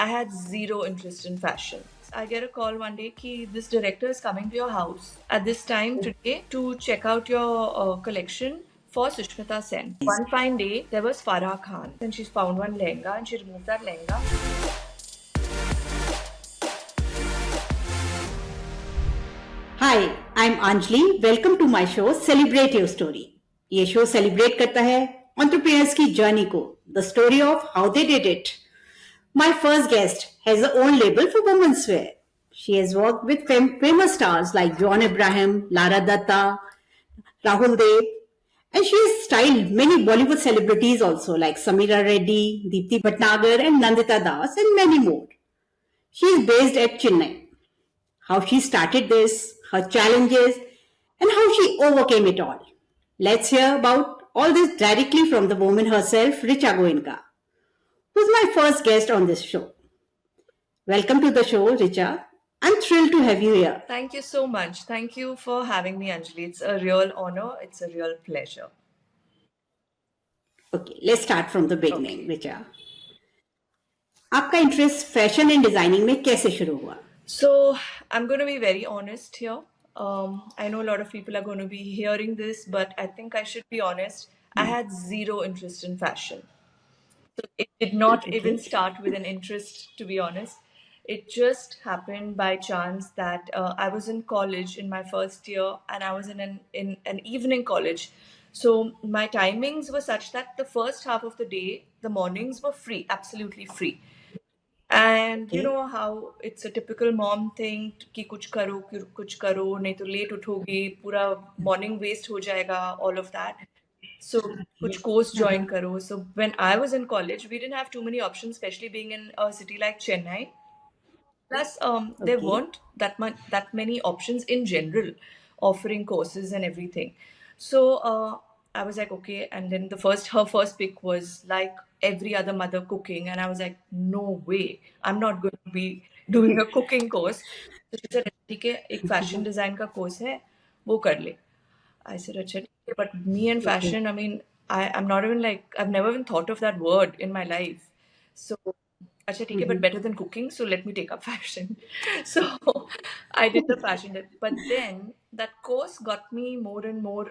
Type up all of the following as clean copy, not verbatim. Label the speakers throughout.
Speaker 1: I had zero interest in fashion. I get a call one day ki this director is coming to your house at this time today to check out your collection for Sushmita Sen. One fine day, there was Farah Khan and she found one lehenga and she removed that lehenga.
Speaker 2: Hi, I'm Anjali. Welcome to my show Celebrate Your Story. ये show celebrate करता है entrepreneurs की journey को, the story of how they did it. My first guest has her own label for women's wear. She has worked with famous stars like John Abraham, Lara Datta, Rahul Dev, and she has styled many Bollywood celebrities also like Samira Reddy, Deepthi Bhatnagar, and Nandita Das, and many more. She is based at Chennai. How she started this, her challenges, and how she overcame it all. Let's hear about all this directly from the woman herself, Richaa Goenka, who's my first guest on this show. Welcome to the show, Richa. I'm thrilled to have you here.
Speaker 1: Thank you so much. Thank you for having me, Anjali. It's a real honor. It's a real pleasure.
Speaker 2: Okay, let's start from the beginning,
Speaker 1: Okay.
Speaker 2: Richa. आपका interest fashion and designing में कैसे शुरू हुआ?
Speaker 1: So I'm going to be very honest here. I know a lot of people are going to be hearing this, but I think I should be honest. I had zero interest in fashion. So it did not even
Speaker 2: Okay.
Speaker 1: start with an interest, to be honest. It just happened by chance that I was in college in my first year, and I was in an evening college. So my timings were such that the first half of the day, the mornings were free, absolutely free. And you
Speaker 2: Okay.
Speaker 1: know how it's a typical mom thing कि कुछ करो नहीं तो late उठोगी पूरा morning waste हो जाएगा all of that. So कुछ course join करो. So when I was in college, we didn't have too many options, especially being in a city like Chennai. Plus, there
Speaker 2: Okay.
Speaker 1: weren't that many options in general, offering courses and everything. So I was like, okay. And then her first pick was like every other mother cooking, and I was like, no way, I'm not going to be doing a cooking course. So she said, ठीक है, एक fashion design का course है, वो कर ले. I said, अच्छा ठीक है, but me and
Speaker 2: Okay.
Speaker 1: fashion, I mean, I'm not even like I've never even thought of that word in my life. So अच्छा ठीक है, but better than cooking, so let me take up fashion. So I did the fashion, but then that course got me more and more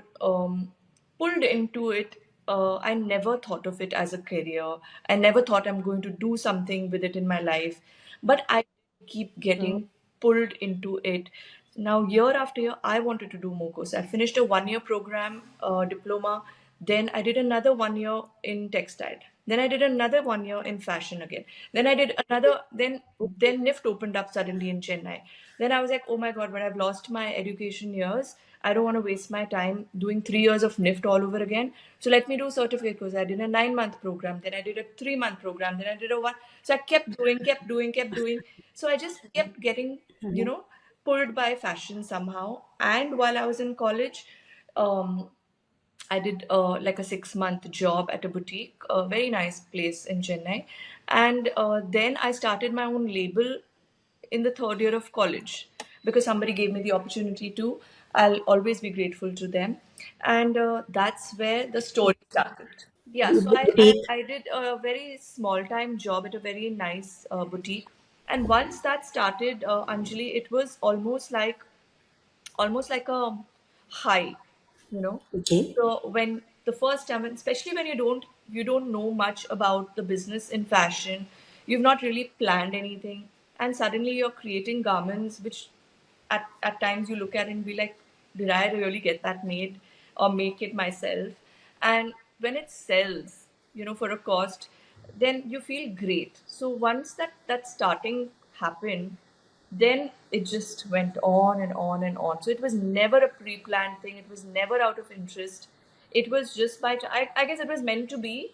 Speaker 1: pulled into it. I never thought of it as a career. I never thought I'm going to do something with it in my life, but I keep
Speaker 2: Oh,
Speaker 1: getting pulled into it. Now, year after year, I wanted to do more course. I finished a 1 year program, diploma. Then I did another 1 year in textile. Then I did another 1 year in fashion again. Then I did another. Then NIFT opened up suddenly in Chennai. Then I was like, oh my god, but I've lost my education years. I don't want to waste my time doing 3 years of NIFT all over again. So let me do certificate course. I did a 9 month program. Then I did a 3 month program. Then I did a one. So I kept doing, kept doing, kept doing. So I just kept getting, pulled by fashion somehow. And while I was in college, um, I did like a 6 month job at a boutique, a very nice place in Chennai. And then I started my own label in the third year of college because somebody gave me the opportunity to. I'll always be grateful to them. And that's where the story started. Yeah, so
Speaker 2: boutique.
Speaker 1: I did a very small time job at a very nice boutique. And once that started, Anjali, it was almost like a high, you know.
Speaker 2: Okay.
Speaker 1: So when the first time, and especially when you don't know much about the business in fashion, you've not really planned anything, and suddenly you're creating garments which at times you look at and be like, did I really get that made or make it myself? And when it sells, for a cost, then you feel great. So once that starting happened, then it just went on and on and on. So it was never a pre-planned thing. It was never out of interest. It was just I guess it was meant to be,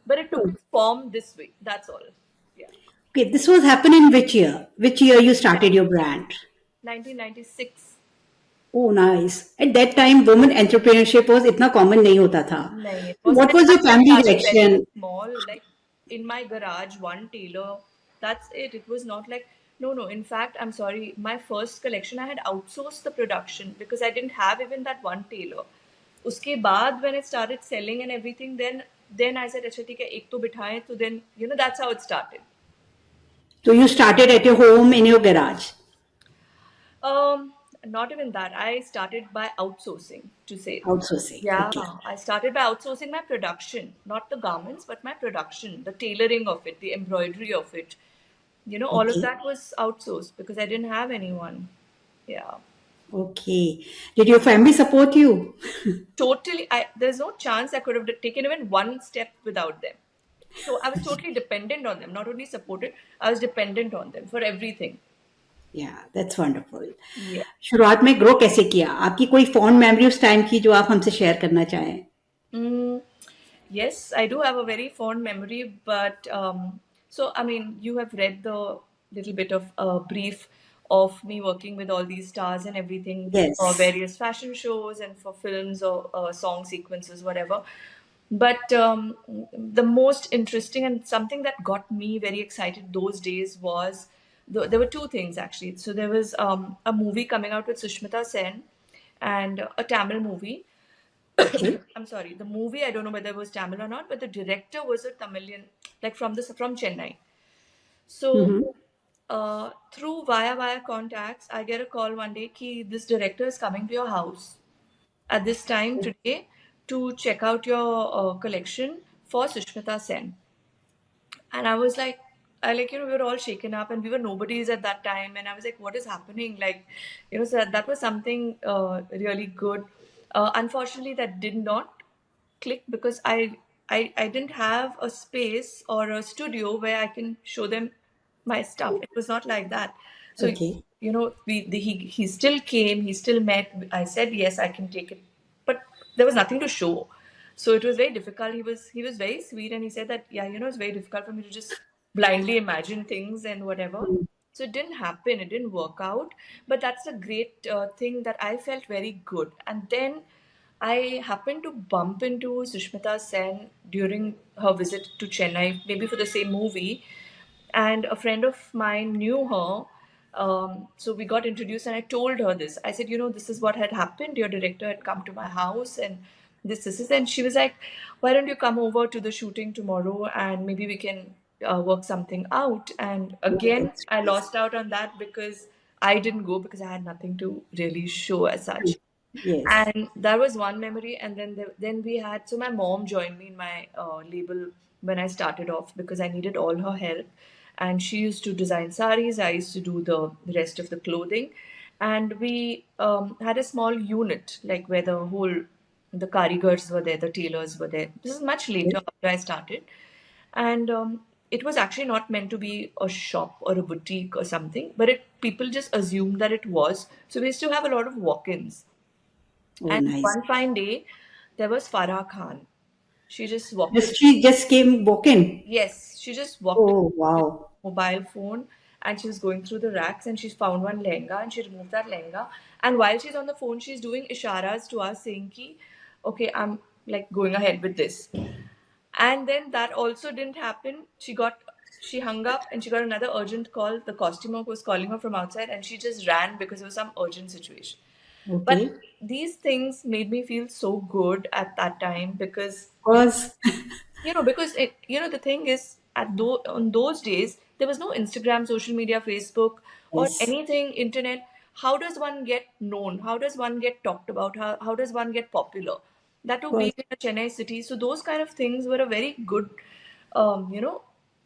Speaker 1: but it took its form this way. That's all. Yeah.
Speaker 2: Okay, this was happening in which year? Which year you started your brand?
Speaker 1: 1996.
Speaker 2: Oh, nice. At that time, women entrepreneurship was इतना common नहीं होता था.
Speaker 1: No, it
Speaker 2: So
Speaker 1: wasn't.
Speaker 2: what was
Speaker 1: I
Speaker 2: your family
Speaker 1: started very
Speaker 2: reaction?
Speaker 1: small, like in my garage, one tailor. That's it. It was not like, no, no. In fact, I'm sorry. My first collection, I had outsourced the production because I didn't have even that one tailor. उसके बाद when it started selling and everything, then I said, अच्छा ठीक है, एक तो बिठाएं, तो then that's how it started.
Speaker 2: So you started at your home in your garage,
Speaker 1: Um, Not even that. I started by outsourcing to say.
Speaker 2: outsourcing.
Speaker 1: Yeah,
Speaker 2: Okay.
Speaker 1: I started by outsourcing my production, not the garments, but my production, the tailoring of it, the embroidery of it. All of
Speaker 2: Okay.
Speaker 1: that was outsourced because I didn't have anyone. Yeah.
Speaker 2: Okay. Did your family support you?
Speaker 1: Totally, there's no chance I could have taken even one step without them. So I was totally dependent on them, not only supported, I was dependent on them for everything.
Speaker 2: Yeah, that's wonderful.
Speaker 1: Yeah.
Speaker 2: शुरुआत में grow कैसे किया? आपकी कोई fond memory उस time की जो आप हमसे शेयर करना चाहें?
Speaker 1: Mm, yes, I do have a very fond memory, but so I mean, you have read the little bit of brief of me working with all these stars and everything for
Speaker 2: Yes.
Speaker 1: various fashion shows and for films or song sequences, whatever. But the most interesting and something that got me very excited those days was there were two things actually. So there was a movie coming out with Sushmita Sen and a Tamil movie.
Speaker 2: Okay.
Speaker 1: I'm sorry, the movie, I don't know whether it was Tamil or not, but the director was a Tamilian, like from Chennai. So
Speaker 2: Mm-hmm.
Speaker 1: through via contacts, I get a call one day ki this director is coming to your house at this time today to check out your collection for Sushmita Sen. And I was like, we were all shaken up and we were nobodies at that time. And I was like, what is happening? So that was something really good. Unfortunately, that did not click because I didn't have a space or a studio where I can show them my stuff. It was not like that. So,
Speaker 2: Okay.
Speaker 1: he still came, he still met. I said, yes, I can take it. But there was nothing to show. So it was very difficult. He was very sweet and he said that, yeah, it's very difficult for me to just blindly imagine things and whatever.
Speaker 2: Mm.
Speaker 1: So it didn't happen. It didn't work out. But that's a great thing that I felt very good. And then I happened to bump into Sushmita Sen during her visit to Chennai, maybe for the same movie, and a friend of mine knew her. So we got introduced, and I told her this. I said, this is what had happened. Your director had come to my house, and this is. And she was like, why don't you come over to the shooting tomorrow, and maybe we can work something out. And
Speaker 2: Oh,
Speaker 1: again,
Speaker 2: that's
Speaker 1: I
Speaker 2: nice.
Speaker 1: lost out on that because I didn't go because I had nothing to really show as such.
Speaker 2: Yes.
Speaker 1: And that was one memory. And then we had, so my mom joined me in my label when I started off because I needed all her help. And she used to design saris, I used to do the rest of the clothing. And we had a small unit, like where the karigars were there, the tailors were there. This is much later
Speaker 2: Okay.
Speaker 1: after I started. And it was actually not meant to be a shop or a boutique or something, but people just assumed that it was. So we used to have a lot of walk-ins.
Speaker 2: Oh,
Speaker 1: And
Speaker 2: nice.
Speaker 1: one fine day, there was Farah Khan. She just walked in.
Speaker 2: Just she just came walking.
Speaker 1: Yes, she just walked in
Speaker 2: Oh,
Speaker 1: with
Speaker 2: wow.
Speaker 1: a mobile phone and she was going through the racks and she found one lehenga and she removed that lehenga. And while she's on the phone, she's doing isharas to us saying ki, okay, I'm like going ahead with this. And then that also didn't happen. She hung up and she got another urgent call. The costumer was calling her from outside and she just ran because it was some urgent situation. But
Speaker 2: Okay.
Speaker 1: these things made me feel so good at that time because
Speaker 2: Because
Speaker 1: the thing is on those days there was no Instagram, social media, Facebook, or
Speaker 2: yes,
Speaker 1: anything internet. How does one get known? How does one get talked about? How does one get popular? That too being
Speaker 2: because
Speaker 1: in a Chennai city. So those kind of things were a very good, um, you know,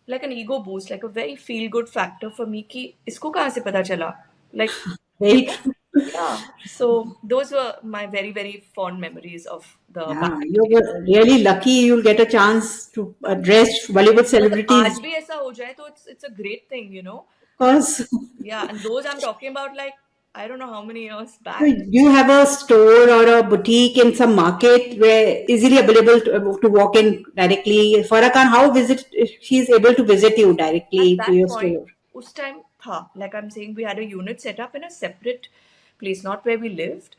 Speaker 1: like an ego boost, like a very feel good factor for me. Ki isko kahan se pata chala? Like,
Speaker 2: very true.
Speaker 1: yeah. So those were my very very fond memories of the back
Speaker 2: Yeah,
Speaker 1: in the
Speaker 2: you
Speaker 1: day.
Speaker 2: were really lucky you'll get a chance to address Bollywood
Speaker 1: मतलब
Speaker 2: celebrities
Speaker 1: आज भी ऐसा हो जाए तो it's a great thing, you know.
Speaker 2: because
Speaker 1: Yeah, and those I'm talking about like I don't know how many years
Speaker 2: do
Speaker 1: back.
Speaker 2: you have a store or a boutique in some market where easily available to walk in directly? Farah Khan, how visit she is able to visit you
Speaker 1: At
Speaker 2: directly to
Speaker 1: that
Speaker 2: your
Speaker 1: point,
Speaker 2: store?
Speaker 1: उस time था, like I'm saying, we had a unit set up in a separate place, not where we lived.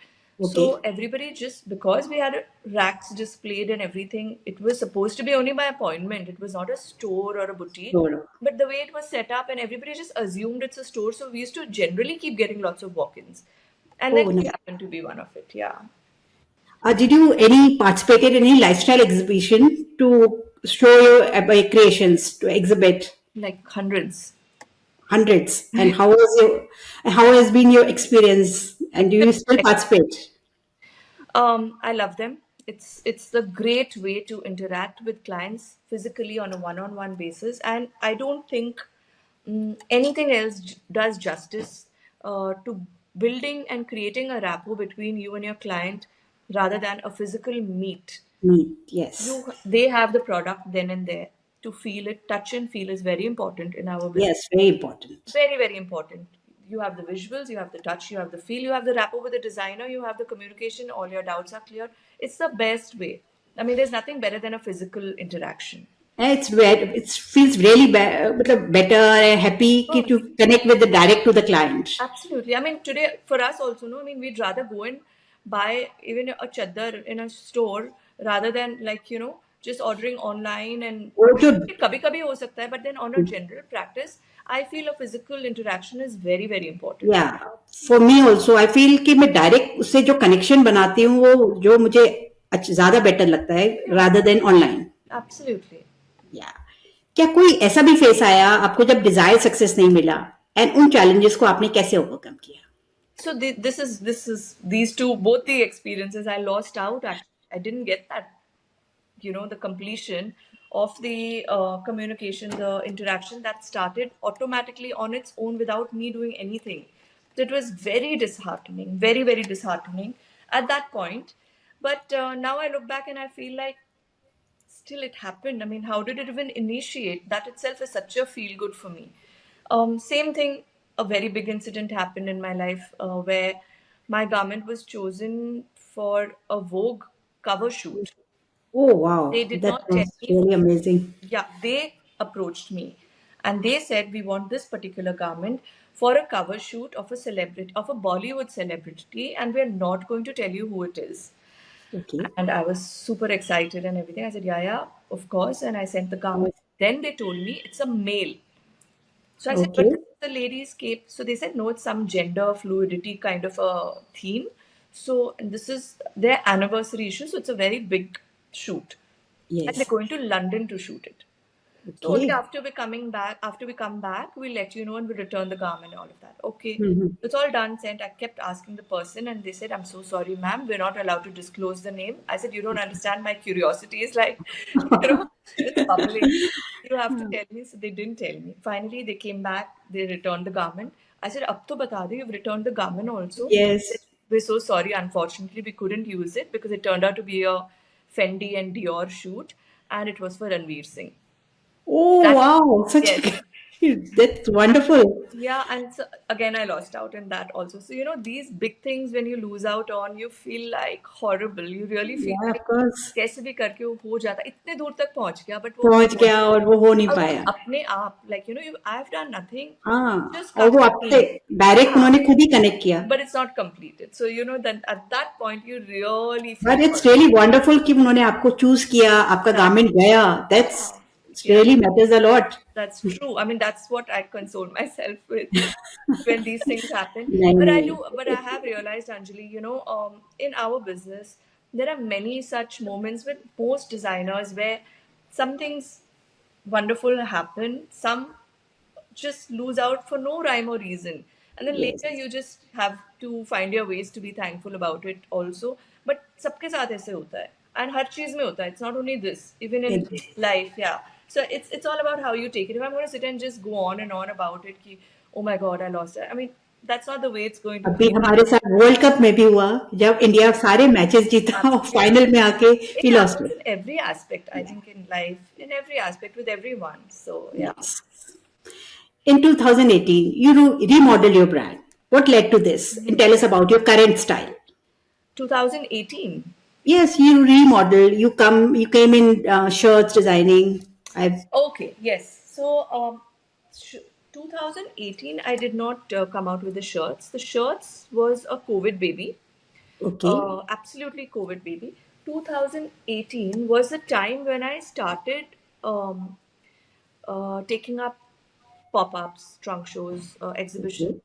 Speaker 1: So
Speaker 2: Okay.
Speaker 1: everybody just because we had racks displayed and everything, it was supposed to be only by appointment. It was not a store or a boutique.
Speaker 2: Store.
Speaker 1: But the way it was set up and everybody just assumed it's a store, so we used to generally keep getting lots of walk-ins. And
Speaker 2: Oh,
Speaker 1: like we
Speaker 2: nice.
Speaker 1: happened to be one of it, yeah.
Speaker 2: Did you any participated in any lifestyle exhibition to show your creations to exhibit?
Speaker 1: Like hundreds.
Speaker 2: hundreds. And how has been your experience? And do you still participate?
Speaker 1: I love them. It's the great way to interact with clients physically on a one-on-one basis, and I don't think anything else does justice to building and creating a rapport between you and your client rather than a physical meet.
Speaker 2: Meet, yes.
Speaker 1: They have the product then and there. To feel it, touch and feel is very important in our business.
Speaker 2: Yes, very important.
Speaker 1: Very, very important. You have the visuals, you have the touch, you have the feel, you have the rapport with the designer, you have the communication, all your doubts are clear. It's the best way. I mean, there's nothing better than a physical interaction.
Speaker 2: It feels really better and happy
Speaker 1: Oh,
Speaker 2: to connect with the direct to the client.
Speaker 1: absolutely. I mean, today for us also, no, I mean, we'd rather go and buy even a chaddar in a store rather than just ordering online and
Speaker 2: वो जो
Speaker 1: kabhi kabhi ho sakta hai, but then on a general practice, I feel a physical interaction is very, very important.
Speaker 2: या for me also I feel कि मैं direct उससे जो connection बनाती हूँ वो जो मुझे ज्यादा बेटर लगता है रादर देन ऑनलाइन.
Speaker 1: Absolutely.
Speaker 2: या क्या कोई ऐसा भी फेस आया आपको जब डिजायर सक्सेस नहीं मिला एंड उन चैलेंजेस को आपने कैसे ओवरकम किया?
Speaker 1: So this is these two both the experiences I lost out. Actually, I didn't get that the completion of the communication, the interaction that started automatically on its own without me doing anything. So it was very disheartening, very, very disheartening at that point. But now I look back and I feel like still it happened. I mean, how did it even initiate? That itself is such a feel good for me. Same thing, a very big incident happened in my life where my garment was chosen for a Vogue cover shoot.
Speaker 2: Oh
Speaker 1: They
Speaker 2: wow,
Speaker 1: did
Speaker 2: that
Speaker 1: not tell
Speaker 2: was
Speaker 1: me.
Speaker 2: really amazing.
Speaker 1: Yeah, they approached me and they said, we want this particular garment for a cover shoot of a celebrity, of a Bollywood celebrity, and we're not going to tell you who it is.
Speaker 2: Okay.
Speaker 1: And I was super excited and everything. I said, yeah, yeah, of course. And I sent the garment. Then they told me it's a male. So I said, but
Speaker 2: Okay.
Speaker 1: this is the lady's cape. So they said, no, it's some gender fluidity kind of a theme. So and this is their anniversary issue. So it's a very big shoot. And they're
Speaker 2: Yes.
Speaker 1: going to London to shoot it. So only
Speaker 2: Okay.
Speaker 1: after we come back, we'll let you know and we'll return the garment and all of that. Okay.
Speaker 2: Mhm.
Speaker 1: It's all done, sent. I kept asking the person and they said, I'm so sorry, ma'am. We're not allowed to disclose the name. I said, you don't understand. My curiosity is like, it's bubbling. You have to tell me. So they didn't tell me. Finally, they came back. They returned the garment. I said, Ab to bata do, you've returned the garment also. They said,
Speaker 2: Yes.
Speaker 1: we're so sorry. Unfortunately, we couldn't use it because it turned out to be a Fendi and Dior shoot and it was for Ranveer Singh.
Speaker 2: Oh
Speaker 1: That
Speaker 2: wow, such
Speaker 1: yes,
Speaker 2: a that's wonderful.
Speaker 1: yeah, and so again I lost out in that also. So these big things when you lose out on, you feel like horrible. You really feel
Speaker 2: Yeah,
Speaker 1: like
Speaker 2: of course.
Speaker 1: कैसे भी करके वो हो जाता इतने दूर तक पहुंच गया बट वो
Speaker 2: पहुंच गया और वो हो नहीं
Speaker 1: और वो
Speaker 2: पाया.
Speaker 1: अपने आप like I've done nothing,
Speaker 2: हाँ,
Speaker 1: just
Speaker 2: और
Speaker 1: come
Speaker 2: वो
Speaker 1: to
Speaker 2: आपसे
Speaker 1: me.
Speaker 2: डायरेक्ट
Speaker 1: हाँ,
Speaker 2: उन्होंने खुद ही कनेक्ट किया.
Speaker 1: but it's not completed. So that at that point you really feel
Speaker 2: but it's
Speaker 1: horrible.
Speaker 2: Really wonderful कि उन्होंने आपको चूज किया, आपका
Speaker 1: That
Speaker 2: गारमेंट गया. That's
Speaker 1: yeah, yeah.
Speaker 2: Really matters a lot.
Speaker 1: That's true. I mean, that's what I console myself with when these things happen.
Speaker 2: नहीं
Speaker 1: But
Speaker 2: नहीं.
Speaker 1: I have realized, Anjali, in our business, there are many such moments with most designers where some things wonderful happen, some just lose out for no rhyme or reason. And then later
Speaker 2: Yes.
Speaker 1: you just have to find your ways to be thankful about it also. But सबके साथ ऐसे होता है. And हर चीज में होता है. It's not only this, even in life, yeah. So it's all about how you take it. If I'm going to sit and just go on and on about it, कि, oh my God, I lost it. I mean, that's not the way it's going to
Speaker 2: अभी
Speaker 1: be.
Speaker 2: हमारे साथ world cup में भी हुआ जब India सारे matches जीता और
Speaker 1: Absolutely.
Speaker 2: फाइनल में आके
Speaker 1: It
Speaker 2: we lost
Speaker 1: happens
Speaker 2: it.
Speaker 1: in every aspect, I think, in life, in every aspect with everyone. So yeah.
Speaker 2: Yes. In 2018, you remodeled your brand. What led to this? And tell us about your current style.
Speaker 1: 2018.
Speaker 2: Yes, you remodeled. You came in shirts designing. I've
Speaker 1: Okay, yes. So, 2018, I did not come out with the shirts. The shirts was a COVID baby,
Speaker 2: okay,
Speaker 1: absolutely COVID baby. 2018 was the time when I started um, taking up pop-ups, trunk shows, exhibitions,
Speaker 2: okay,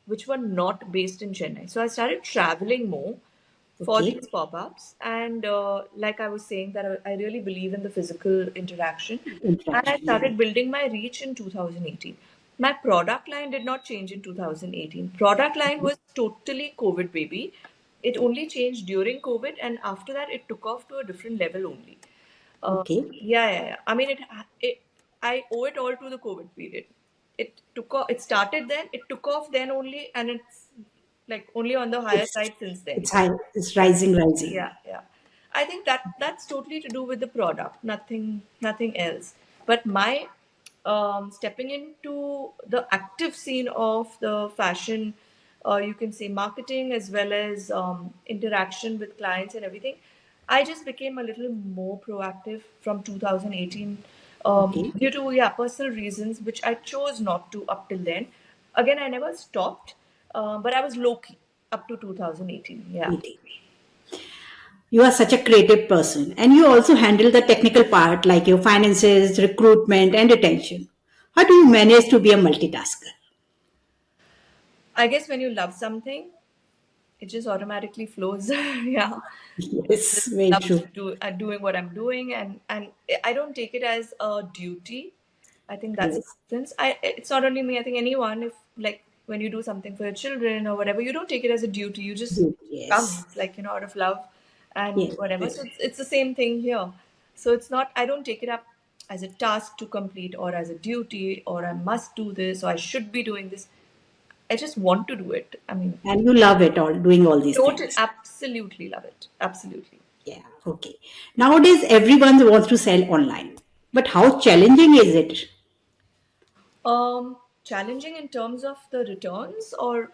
Speaker 1: which were not based in Chennai. So I started traveling more for
Speaker 2: okay.
Speaker 1: these pop-ups, and like I was saying, that I really believe in the physical interaction, and I
Speaker 2: Interaction. Yeah.
Speaker 1: started building my reach in 2018. My product line did not change in 2018. Product line was totally COVID baby. It only changed during COVID, and after that, it took off to a different level only.
Speaker 2: Okay.
Speaker 1: Yeah. I mean, I owe it all to the COVID period. It took off. It started then. It took off then only, and it's like only on the higher
Speaker 2: It's
Speaker 1: side since then.
Speaker 2: it's high. It's
Speaker 1: Yeah,
Speaker 2: rising, rising.
Speaker 1: yeah. I think that's totally to do with the product, nothing else. But my stepping into the active scene of the fashion, you can say marketing as well as interaction with clients and everything, I just became a little more proactive from 2018
Speaker 2: Okay.
Speaker 1: due to personal reasons which I chose not to up till then. Again, I never stopped, but I was low key up to 2018. Yeah.
Speaker 2: 18. You are such a creative person, and you also handle the technical part like your finances, recruitment, and retention. How do you manage to be a multitasker?
Speaker 1: I guess when you love something, it just automatically flows. Yeah.
Speaker 2: Yes,
Speaker 1: Just
Speaker 2: very
Speaker 1: love
Speaker 2: true.
Speaker 1: doing what I'm doing, and I don't take it as a duty. I think that's the
Speaker 2: Yes,
Speaker 1: difference. It's not only me. I think anyone, if like when you do something for your children or whatever, you don't take it as a duty. You just
Speaker 2: yes,
Speaker 1: comes like out of love and
Speaker 2: yes,
Speaker 1: whatever.
Speaker 2: yes.
Speaker 1: So it's the same thing here. So it's not. I don't take it up as a task to complete or as a duty or I must do this or I should be doing this. I just want to do it. I mean,
Speaker 2: And you love it all, doing all these
Speaker 1: total,
Speaker 2: things.
Speaker 1: absolutely love it. Absolutely.
Speaker 2: Yeah, okay. Nowadays, everyone wants to sell online, but how challenging is it?
Speaker 1: Challenging in terms of the returns or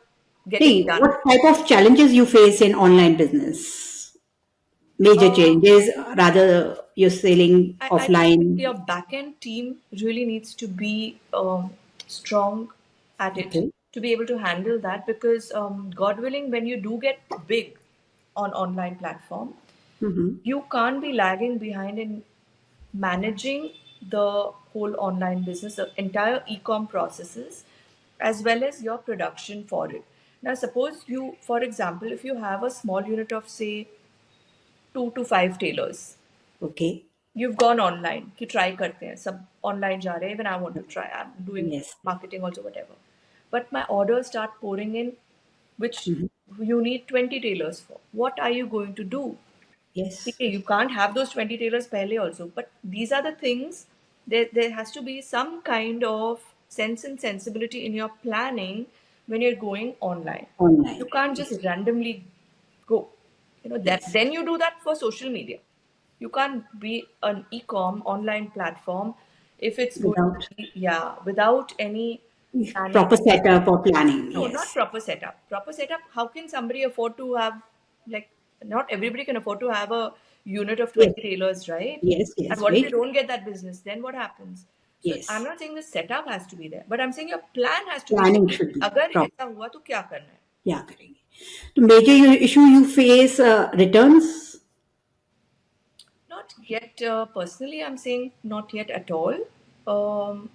Speaker 1: getting
Speaker 2: Hey,
Speaker 1: done.
Speaker 2: what type of challenges you face in online business? Major
Speaker 1: Uh,
Speaker 2: changes, rather you're selling
Speaker 1: I think
Speaker 2: offline.
Speaker 1: your backend team really needs to be strong at it
Speaker 2: Okay.
Speaker 1: to be able to handle that because God willing, when you do get big on online platform,
Speaker 2: Mm-hmm.
Speaker 1: you can't be lagging behind in managing the whole online business, the entire e-com processes, as well as your production for it. Now, suppose you, for example, if you have a small unit of say 2 to 5 tailors,
Speaker 2: Okay.
Speaker 1: you've gone online कि try करते हैं सब online जा रहे हैं even I want to try I'm doing
Speaker 2: Yes.
Speaker 1: marketing also whatever but my orders start pouring in which
Speaker 2: Mhm.
Speaker 1: you need 20 tailors for what are you going to do
Speaker 2: Yes.
Speaker 1: okay you can't have those 20 tailors pehle also but these are the things there has to be some kind of sense and sensibility in your planning when you're going online you
Speaker 2: Online.
Speaker 1: can't
Speaker 2: Yes.
Speaker 1: just randomly go that
Speaker 2: Yes.
Speaker 1: then you do that for social media you can't be an e-com online platform if it's going
Speaker 2: Without
Speaker 1: to be without any planning.
Speaker 2: proper setup or planning.
Speaker 1: No, not
Speaker 2: Yes.
Speaker 1: proper setup. Proper setup, how can somebody afford to have, like, not everybody can afford to have a unit of
Speaker 2: Yes.
Speaker 1: 20 tailors, right?
Speaker 2: Yes.
Speaker 1: And
Speaker 2: Yes.
Speaker 1: what if you
Speaker 2: Very true.
Speaker 1: don't get that business? Then what happens? So I'm
Speaker 2: Yes.
Speaker 1: not saying the setup has to be there, but I'm saying your plan has to be
Speaker 2: Planning
Speaker 1: ready.
Speaker 2: should be
Speaker 1: अगर
Speaker 2: proper.
Speaker 1: ऐसा हुआ तो क्या करना है?
Speaker 2: क्या करेंगे? तो major issue you face returns.
Speaker 1: Not yet. Personally, I'm saying not yet at all. Um,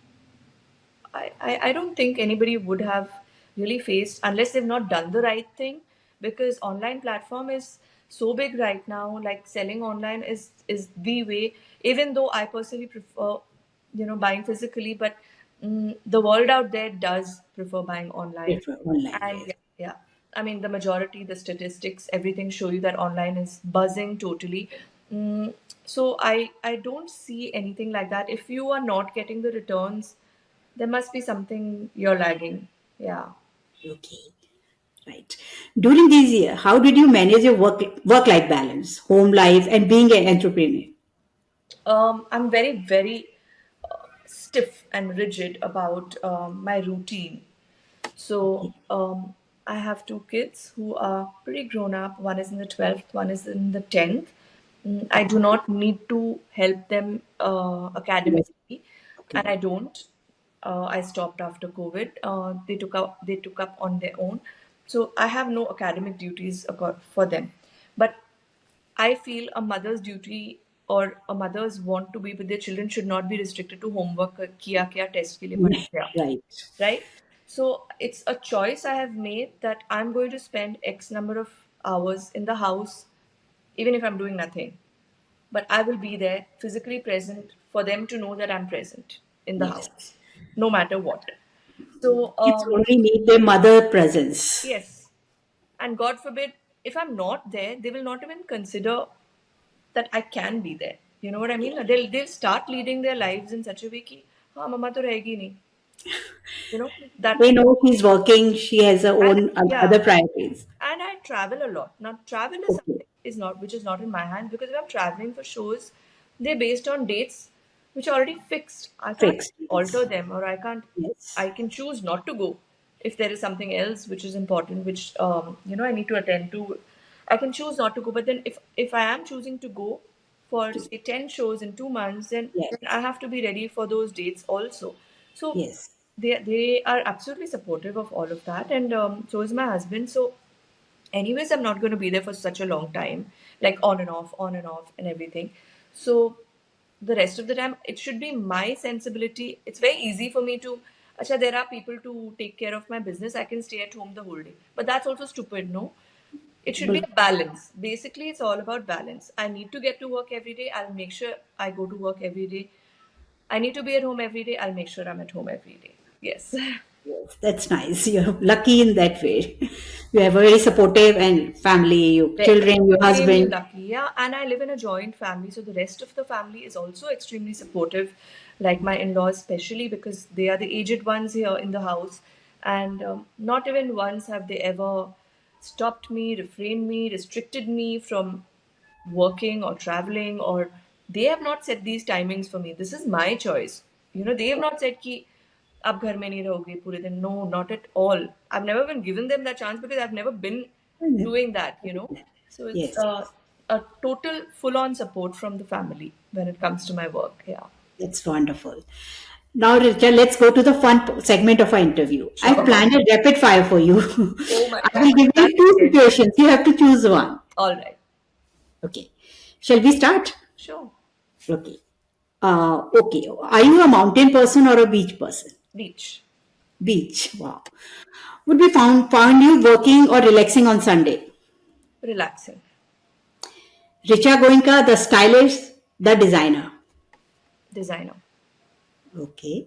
Speaker 1: I don't think anybody would have really faced unless they've not done the right thing because online platform is so big right now like selling online is the way even though I personally prefer buying physically but the world out there does prefer buying online
Speaker 2: Prefer online.
Speaker 1: and
Speaker 2: Yes.
Speaker 1: yeah I mean the majority the statistics everything show you that online is buzzing totally so I don't see anything like that if you are not getting the returns there must be something you're lagging. Yeah.
Speaker 2: Okay. Right. During these years, how did you manage your work life balance, home life, and being an entrepreneur?
Speaker 1: I'm very stiff and rigid about my routine. So
Speaker 2: Okay.
Speaker 1: I have two kids who are pretty grown up. One is in the 12th, one is in the 10th. I do not need to help them
Speaker 2: Yes.
Speaker 1: academically, and
Speaker 2: Okay.
Speaker 1: I don't. I stopped after COVID. They took up on their own, so I have no academic duties for them. But I feel a mother's duty or a mother's want to be with their children should not be restricted to homework किया क्या test के लिए पढ़ लिया
Speaker 2: Right.
Speaker 1: right? So it's a choice I have made that I'm going to spend X number of hours in the house, even if I'm doing nothing. But I will be there physically present for them to know that I'm present in the
Speaker 2: Yes.
Speaker 1: house, no matter what. So,
Speaker 2: Kids only need their mother presence.
Speaker 1: yes. And God forbid, if I'm not there, they will not even consider that I can be there. You know what I mean? They'll start leading their lives in such a way कि हाँ मम्मा तो रहेगी नहीं. You know that.
Speaker 2: They know she's working, she has her
Speaker 1: And
Speaker 2: own
Speaker 1: yeah,
Speaker 2: other priorities.
Speaker 1: and I travel a lot. Now, travel is
Speaker 2: Okay,
Speaker 1: something is not which is not in my hands because if I'm traveling for shows, they're based on dates which are already fixed. I can't
Speaker 2: fixed.
Speaker 1: alter
Speaker 2: Yes.
Speaker 1: them, or I can't.
Speaker 2: Yes.
Speaker 1: I can choose not to go if there is something else which is important, which I need to attend to. I can choose not to go, but then if I am choosing to go for say 10 shows in 2 months, then I
Speaker 2: Yes.
Speaker 1: have to be ready for those dates also. So
Speaker 2: Yes.
Speaker 1: they are absolutely supportive of all of that, and so is my husband. So anyways, I'm not going to be there for such a long time, like on and off and everything. So the rest of the time it should be my sensibility. It's very easy for me to Acha, there are people to take care of my business. I can stay at home the whole day, but that's also stupid. No, it should be
Speaker 2: Well,
Speaker 1: a balance. Basically, it's all about balance. I need to get to work every day. I'll make sure I go to work every day. I need to be at home every day. I'll make sure I'm at home every day. Yes.
Speaker 2: yes, that's nice. You're lucky in that way. You have a very supportive and family, your children, your
Speaker 1: Extremely
Speaker 2: husband.
Speaker 1: lucky, yeah. And I live in a joint family, so the rest of the family is also extremely supportive, like my in laws, especially because they are the aged ones here in the house. And not even once have they ever stopped me, refrained me, restricted me from working or traveling, or they have not set these timings for me. This is my choice. They have not said कि आप घर में नहीं रहोगे पूरे दिन. No, not at all. I've never been given them that chance because I've never been doing that. So it's
Speaker 2: Yes,
Speaker 1: a total full-on support from the family when it comes to my work. Yeah.
Speaker 2: that's wonderful. Now, Richa, let's go to the fun segment of our interview. I've
Speaker 1: Sure.
Speaker 2: planned a rapid fire for you.
Speaker 1: Oh my
Speaker 2: I
Speaker 1: God.
Speaker 2: will give you
Speaker 1: That's
Speaker 2: two
Speaker 1: scary.
Speaker 2: situations. You have to choose one.
Speaker 1: All right.
Speaker 2: Okay. Shall we start?
Speaker 1: Sure.
Speaker 2: Okay. Okay. Are you a mountain person or a beach person?
Speaker 1: Beach.
Speaker 2: Beach. Wow. Would we found you working or relaxing on Sunday?
Speaker 1: Relaxing.
Speaker 2: Richaa Goenka, the stylist, the designer.
Speaker 1: Designer.
Speaker 2: Okay.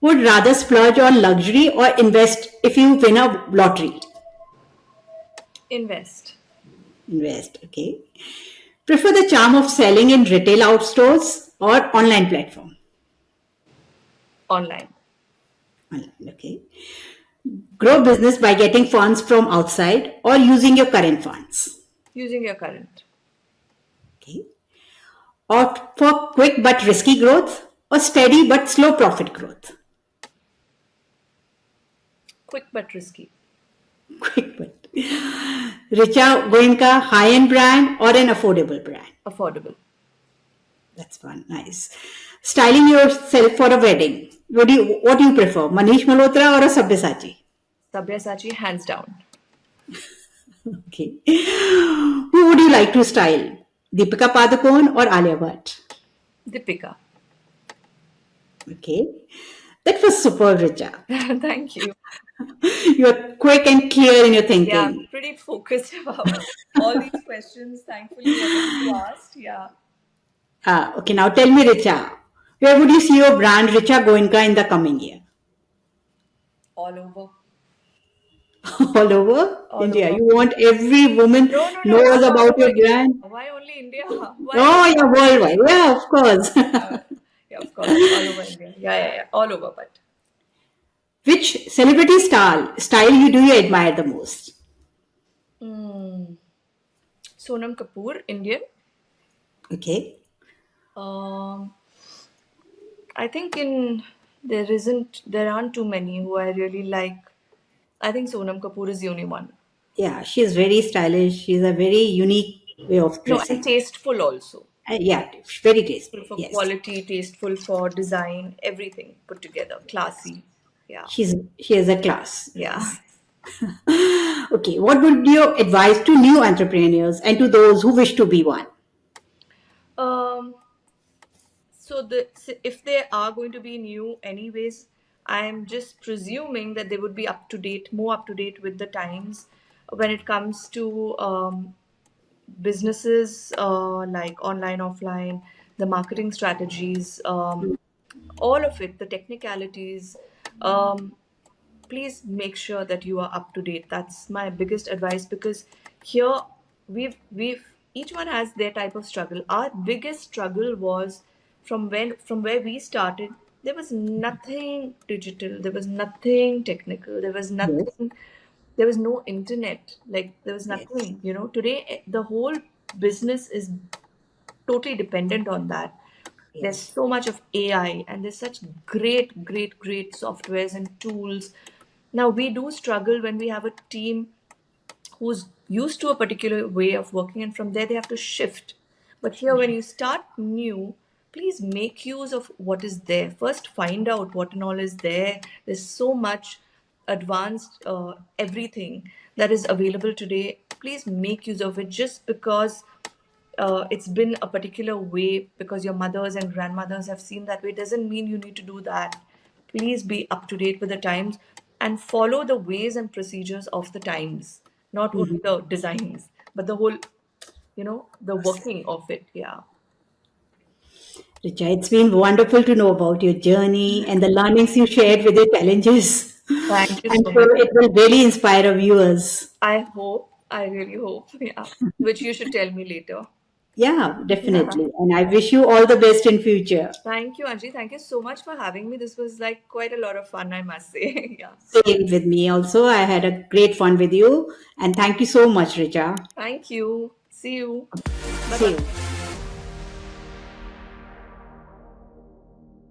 Speaker 2: Would rather splurge on luxury or invest if you win a lottery?
Speaker 1: Invest.
Speaker 2: Invest. Okay. Prefer the charm of selling in retail outstores or online platform?
Speaker 1: Online.
Speaker 2: Online. Okay. Grow business by getting funds from outside or using your current funds?
Speaker 1: Using your current.
Speaker 2: Okay. Opt for quick but risky growth or steady but slow profit growth?
Speaker 1: Quick but risky.
Speaker 2: Quick but. Richa Goenka, high-end brand or an affordable brand?
Speaker 1: Affordable.
Speaker 2: That's fun. Nice. Styling yourself for a wedding. What do you prefer? Manish Malhotra or a Sabyasachi?
Speaker 1: Sabyasachi, hands down.
Speaker 2: Okay. Who would you like to style? Deepika Padukone or Alia Bhatt?
Speaker 1: Deepika.
Speaker 2: Okay. That was super, Richa.
Speaker 1: Thank you.
Speaker 2: You're quick and clear in your
Speaker 1: Yeah, I'm
Speaker 2: thinking.
Speaker 1: pretty focused about all these questions. Thankfully, whatever you asked, yeah,
Speaker 2: Okay, now tell me, Richa, where would you see your brand Richa Goenka in the coming year?
Speaker 1: all over.
Speaker 2: All over
Speaker 1: All
Speaker 2: India.
Speaker 1: over.
Speaker 2: You want every woman
Speaker 1: No, no, no,
Speaker 2: knows
Speaker 1: not all
Speaker 2: about
Speaker 1: over
Speaker 2: your
Speaker 1: India.
Speaker 2: brand?
Speaker 1: Why only India? Why
Speaker 2: Oh,
Speaker 1: not
Speaker 2: yeah,
Speaker 1: all over
Speaker 2: worldwide.
Speaker 1: India?
Speaker 2: Yeah, of course.
Speaker 1: Yeah, of course, all over India. Yeah, yeah, yeah, all over. But
Speaker 2: Which celebrity style you do you admire the most?
Speaker 1: mm, Sonam Kapur, Indian.
Speaker 2: Okay.
Speaker 1: Um, I think there aren't too many who I really like. I think Sonam Kapoor is the only one.
Speaker 2: Yeah, she's very stylish. She's a very unique way of
Speaker 1: No, and
Speaker 2: dressing.
Speaker 1: tasteful also.
Speaker 2: Yeah, very
Speaker 1: Tasteful
Speaker 2: tasteful.
Speaker 1: for
Speaker 2: Yes.
Speaker 1: quality, tasteful for design, everything put together. Classy. Yeah.
Speaker 2: She has a class.
Speaker 1: Yeah.
Speaker 2: Yes. Okay. What would you advise to new entrepreneurs and to those who wish to be one?
Speaker 1: Um, if they are going to be new anyways, I'm just presuming that they would be up to date, more up to date with the times when it comes to businesses like online, offline, the marketing strategies, all of it, the technicalities. um, please make sure that you are up to date. That's my biggest advice, because here we've each one has their type of struggle. Our biggest struggle was from where we started. There was nothing digital, there was nothing technical, there was
Speaker 2: Yes,
Speaker 1: nothing, there was no internet, like there was
Speaker 2: yes,
Speaker 1: nothing, today the whole business is totally dependent on that. There's
Speaker 2: yes.
Speaker 1: so much of AI, and there's such great softwares and tools. Now, we do struggle when we have a team who's used to a particular way of working, and from there they have to shift. But here, when you start new, please make use of what is there. First, find out what and all is there. There's so much advanced everything that is available today. Please make use of it. Just because it's been a particular way, because your mothers and grandmothers have seen that way, doesn't mean you need to do that. Please be up to date with the times and follow the ways and procedures of the times, not only
Speaker 2: Mhm.
Speaker 1: the designs, but the whole, the working of it. Yeah.
Speaker 2: Richa, it's been wonderful to know about your journey and the learnings you shared with your challenges.
Speaker 1: Thank you
Speaker 2: I'm
Speaker 1: so much.
Speaker 2: sure it will really inspire our viewers.
Speaker 1: I really hope. Yeah. Which you should tell me later.
Speaker 2: Yeah,
Speaker 1: Yeah.
Speaker 2: definitely. And I wish you all the best in future.
Speaker 1: Thank you, Anjali. Thank you so much for having me. This was like quite a lot of fun, I must say. Yeah.
Speaker 2: Same with me also. I had a great fun with you. And thank you so much, Richa.
Speaker 1: Thank you. See you. Bye
Speaker 2: See
Speaker 1: bye.
Speaker 2: you.